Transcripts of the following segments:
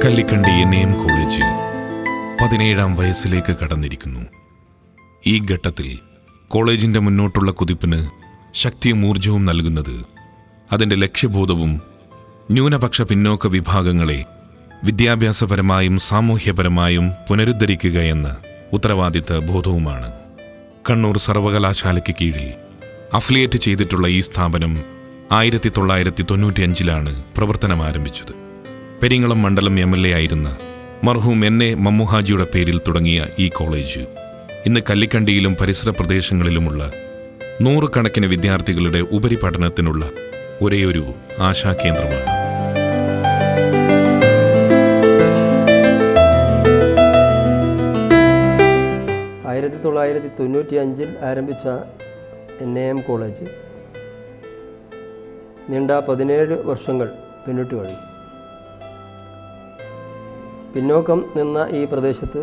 Kallikkandy എൻ.എ.എം. College 17ാം വയസ്സിലേക്ക് കടന്നിരിക്കുന്നു. ഈ ഘട്ടത്തിൽ കോളേജിന്റെ മുന്നോട്ടുള്ള കുതിപ്പിന് ശക്തിയും ഊർജവും നൽകുന്നത് അതിൻ്റെ ലക്ഷ്യബോധവും ന്യൂനപക്ഷ പിന്നോക്ക വിഭാഗങ്ങളെ വിദ്യാഭ്യാസപരമായും സാമൂഹ്യപരമായും പുനരുദ്ധരിക്കുക എന്ന ഉത്തരവാദിത്ത ബോധവുമാണ്. കണ്ണൂർ സർവകലാശാലയ്ക്ക് കീഴിൽ അഫിലിയേറ്റ് ചെയ്തിട്ടുള്ള ഈ സ്ഥാപനം 1995 പ്രവർത്തനം ആരംഭിച്ചത്. പെരിങ്ങളം മണ്ഡലം MLA ആയിരുന്ന മർഹൂം N.A. മമ്മുഹാജിയുടെ പേരിൽ തുടങ്ങിയ ഈ കോളേജ് ഇന്ന് കല്ലിക്കണ്ടിയിലും പരിസര പ്രദേശങ്ങളിലുമുള്ള നൂറുകണക്കിന് വിദ്യാർത്ഥികളുടെ ഉപരിപഠനത്തിനുള്ള ഒരേയൊരു ആശാകേന്ദ്രമാണ്. ആരംഭിച്ച N.A.M. കോളേജ് നീണ്ട 17 വർഷങ്ങൾ പിന്നിട്ട് കഴിഞ്ഞു. പിന്നോക്കം നിന്ന ഈ പ്രദേശത്ത്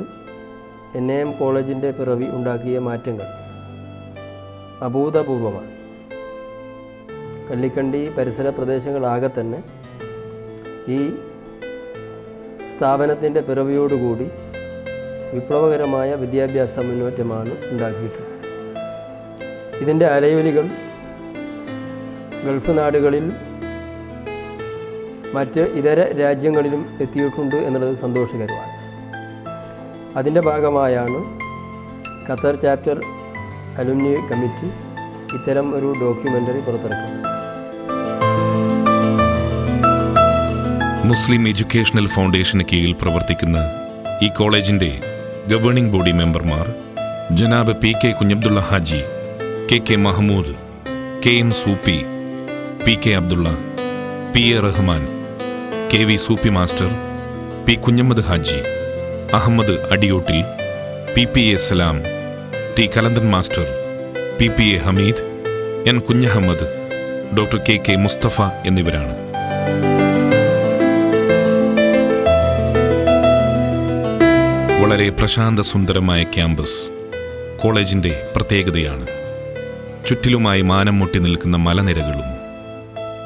N.A.M. കോളേജിൻ്റെ പിറവി ഉണ്ടാക്കിയ മാറ്റങ്ങൾ അഭൂതപൂർവമാണ്. കല്ലിക്കണ്ടി പരിസര പ്രദേശങ്ങളാകെ തന്നെ ഈ സ്ഥാപനത്തിൻ്റെ പിറവിയോടുകൂടി വിപ്ലവകരമായ വിദ്യാഭ്യാസ മുന്നേറ്റമാണ് ഉണ്ടാക്കിയിട്ടുള്ളത്. ഇതിൻ്റെ അലയൊലികൾ ഗൾഫ് നാടുകളിൽ മറ്റ് ഇതര രാജ്യങ്ങളിലും എത്തിയിട്ടുണ്ട് എന്നുള്ളത് സന്തോഷകരമാണ്. അതിൻ്റെ ഭാഗമായാണ് ഖത്തർ ചാപ്റ്റർ അലുമിനി കമ്മിറ്റി ഇത്തരം ഒരു ഡോക്യുമെൻ്ററി പുറത്തിറക്കുന്നത്. മുസ്ലിം എഡ്യൂക്കേഷണൽ ഫൗണ്ടേഷന് കീഴിൽ പ്രവർത്തിക്കുന്ന ഈ കോളേജിൻ്റെ ഗവേണിംഗ് ബോഡി മെമ്പർമാർ ജനാബ് P.K. Kunhabdulla Haji, K.K. Mahmood, K.M. Soopi, P.K. Abdulla, P.A. Rahman, K.V. Soopi master, P. Kunhammad Haji, Ahammed Adiyottil, P.P.A. Salam, T. Kalanthan master, P.P.A. Hameed, N. Kunhahammad, doctor K.K. Musthafa എന്നിവരാണ്. വളരെ പ്രശാന്ത സുന്ദരമായ ക്യാമ്പസ് കോളേജിൻ്റെ പ്രത്യേകതയാണ്. ചുറ്റിലുമായി മാനം മുട്ടി നിൽക്കുന്ന മലനിരകളും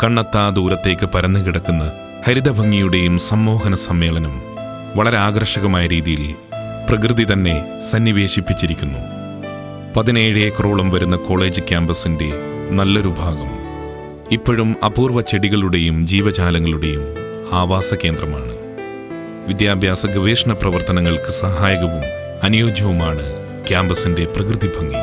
കണ്ണെത്താ ദൂരത്തേക്ക് പരന്നു കിടക്കുന്ന ഹരിതഭംഗിയുടെയും സമ്മോഹന സമ്മേളനം വളരെ ആകർഷകമായ രീതിയിൽ പ്രകൃതി തന്നെ സന്നിവേശിപ്പിച്ചിരിക്കുന്നു. 17 ഏക്കറോളം വരുന്ന കോളേജ് ക്യാമ്പസിൻ്റെ നല്ലൊരു ഭാഗം ഇപ്പോഴും അപൂർവ ചെടികളുടെയും ജീവജാലങ്ങളുടെയും ആവാസ കേന്ദ്രമാണ്. വിദ്യാഭ്യാസ ഗവേഷണ പ്രവർത്തനങ്ങൾക്ക് സഹായകവും അനുയോജ്യവുമാണ് ക്യാമ്പസിൻ്റെ പ്രകൃതി ഭംഗി.